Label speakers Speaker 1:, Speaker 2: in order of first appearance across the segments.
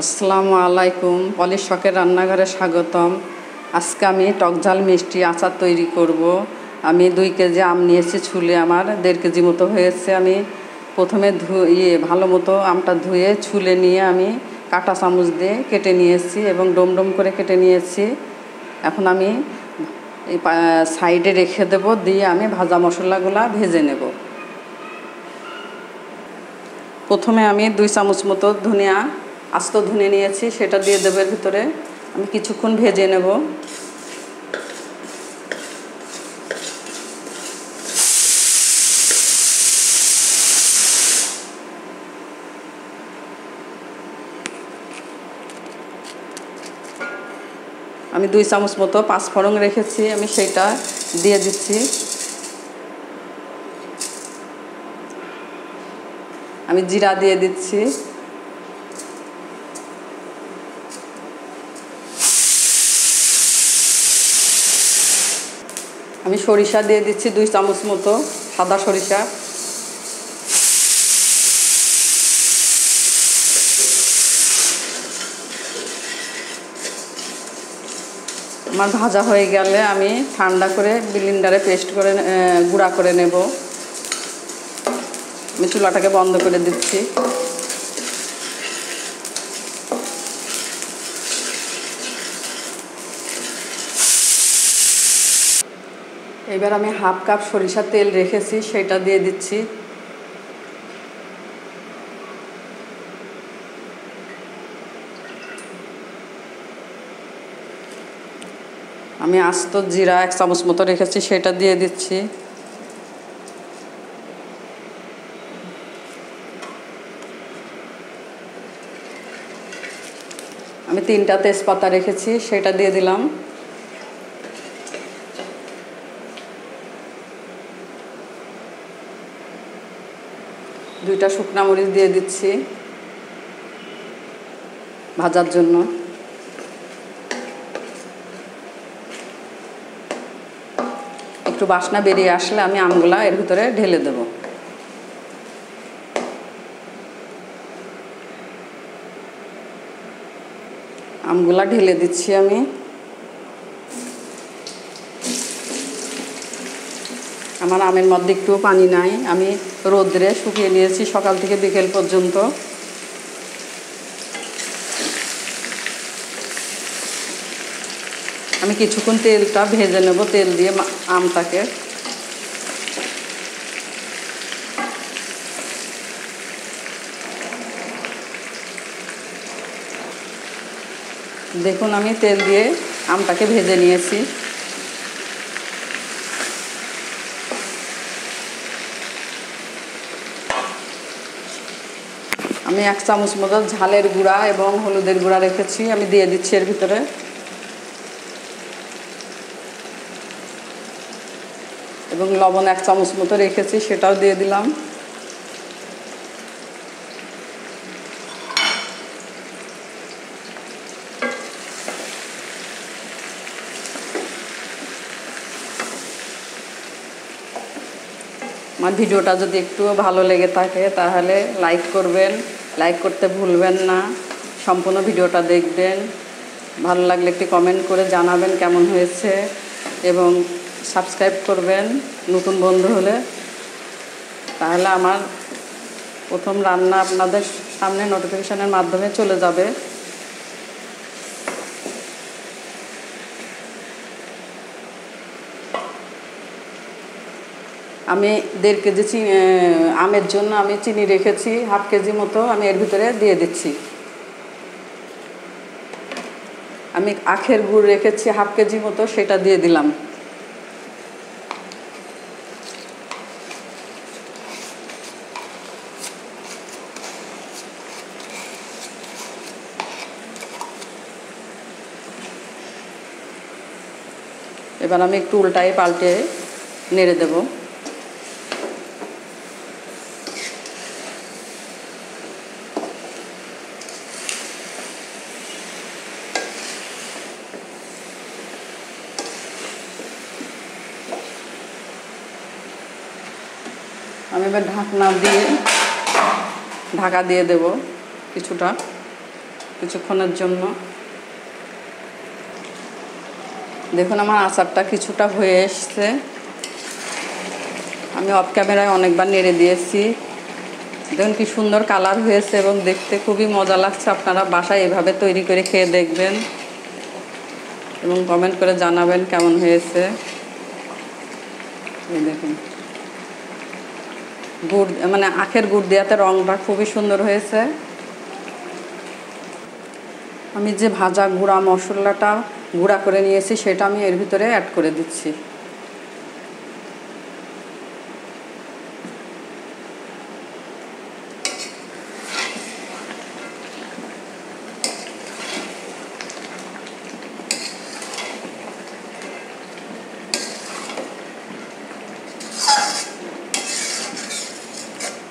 Speaker 1: আসসালামু আলাইকুম। পলিশ শখের রান্নাঘরে স্বাগতম। আজকে আমি টকঝাল মিষ্টি আচার তৈরি করব। আমি 2 কেজি আম নিয়েছি, ছুলে আমার 1.5 কেজি মতো হয়েছে। আমি প্রথমে ভালো মতো আমটা ধুয়ে ছুলে নিয়ে আমি কাঁটা চামচ দিয়ে কেটে নিয়েছি এবং ডোম ডোম করে কেটে নিয়েছি। এখন আমি এই সাইডে রেখে দেব, দিয়ে আমি ভাজা মশলাগুলো ভেজে নেব। প্রথমে আমি 2 চামচ মতো আস্ত ধনে নিয়েছি, সেটা দিয়ে দেবো এর ভিতরে। আমি কিছুক্ষণ ভেজে নেব। আমি 2 চামচ মতো পাঁচফোড়ন রেখেছি, আমি সেটা দিয়ে দিচ্ছি। আমি জিরা দিয়ে দিচ্ছি। আমি সরিষা দিয়ে দিচ্ছি 2 চামচ মতো, সাদা সরিষা। আমার ভাজা হয়ে গেলে আমি ঠান্ডা করে ব্লেন্ডারে পেস্ট করে গুঁড়া করে নেব। আমি চুলাটাকে বন্ধ করে দিচ্ছি। এবার আমি হাফ কাপ সরিষার তেল রেখেছি, সেটা দিয়ে দিচ্ছি। আমি আস্ত জিরা 1 চামচ মতো রেখেছি, সেটা দিয়ে দিচ্ছি। আমি 3টা তেজপাতা রেখেছি, সেটা দিয়ে দিলাম। দুইটা শুকনা মরিচ দিয়ে দিচ্ছি ভাজার জন্য। একটু বাসনা বেরিয়ে আসলে আমি আমগুলা এর ভিতরে ঢেলে দেব। আমগুলা ঢেলে দিচ্ছি আমি। আমার আমের মধ্যে একটুও পানি নাই, আমি রোদ্রে শুকিয়ে নিয়েছি সকাল থেকে বিকেল পর্যন্ত। আমি কিছুক্ষণ তেলটা ভেজে নেব, তেল দিয়ে আমটাকে। দেখুন আমি তেল দিয়ে আমটাকে ভেজে নিয়েছি। আমি 1 চামচ মতো ঝালের গুঁড়া এবং হলুদের গুঁড়া রেখেছি, আমি দিয়ে দিচ্ছি এর ভিতরে। এবং লবণ 1 চামচ মতো রেখেছি, সেটাও দিয়ে দিলাম। আমার ভিডিওটা যদি একটু ভালো লেগে থাকে তাহলে লাইক করবেন, লাইক করতে ভুলবেন না। সম্পূর্ণ ভিডিওটা দেখবেন। ভালো লাগলে একটি কমেন্ট করে জানাবেন কেমন হয়েছে, এবং সাবস্ক্রাইব করবেন নতুন বন্ধু হলে। তাহলে আমার প্রথম রান্না আপনাদের সামনে নোটিফিকেশনের মাধ্যমে চলে যাবে। আমি 1.5 কেজি আমের জন্য আমি চিনি রেখেছি হাফ কেজি মতো, আমি এর ভিতরে দিয়ে দিচ্ছি। আমি আখের গুড় রেখেছি হাফ কেজি মতো, সেটা দিয়ে দিলাম। এবার আমি একটু উল্টায় পাল্টে নেড়ে দেব। আমি এবার ঢাকা দিয়ে দেব কিছুটা। কিছুক্ষণের জন্য। দেখুন আমার আচারটা কিছুটা হয়ে এসছে। আমি অফ ক্যামেরায় অনেকবার নেড়ে দিয়েছি। দেখুন কি সুন্দর কালার হয়েছে এবং দেখতে খুবই মজা লাগছে। আপনারা বাসায় এভাবে তৈরি করে খেয়ে দেখবেন এবং কমেন্ট করে জানাবেন কেমন হয়েছে। এই দেখুন গুড় মানে আখের গুড় দেওয়াতে রংটা খুবই সুন্দর হয়েছে। আমি যে ভাজা গুঁড়া মশলাটা গুঁড়া করে নিয়েছি সেটা আমি এর ভিতরে অ্যাড করে দিচ্ছি।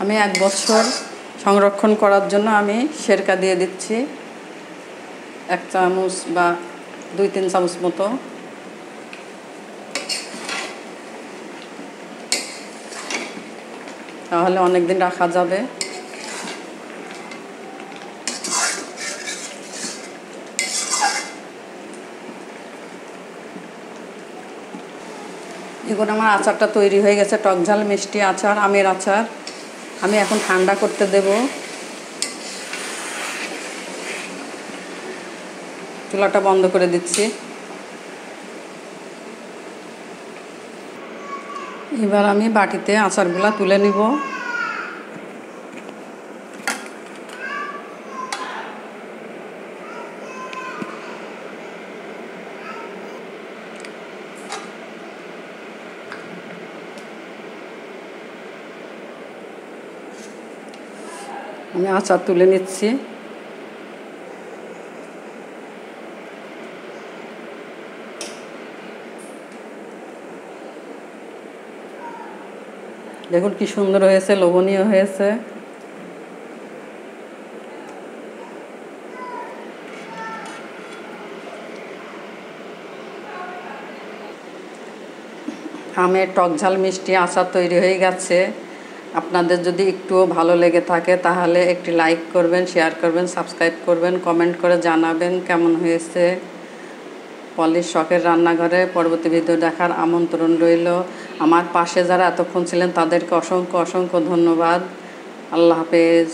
Speaker 1: আমি 1 বছর সংরক্ষণ করার জন্য আমি সিরকা দিয়ে দিচ্ছি 1 চামচ বা 2-3 চামচ মতো। তাহলে অনেক দিন রাখা যাবে। এখন আমার আচারটা তৈরি হয়ে গেছে, টক ঝাল মিষ্টি আচার, আমের আচার। আমি এখন ঠান্ডা করতে দেব। চুলাটা বন্ধ করে দিচ্ছি। এবার আমি বাটিতে আচারগুলা তুলে নিব। আমি আচার তুলে নিচ্ছি। দেখুন কি সুন্দর হয়েছে, লোভনীয় হয়েছে। আমের টক ঝাল মিষ্টি আচার তৈরি হয়ে গেছে। আপনাদের যদি একটুও ভালো লেগে থাকে তাহলে একটি লাইক করবেন, শেয়ার করবেন, সাবস্ক্রাইব করবেন, কমেন্ট করে জানাবেন কেমন হয়েছে। পলির শখের রান্নাঘরে পরবর্তী ভিডিও দেখার আমন্ত্রণ রইল। আমার পাশে যারা এতক্ষণ ছিলেন তাদেরকে অসংখ্য অসংখ্য ধন্যবাদ। আল্লাহ হাফেজ।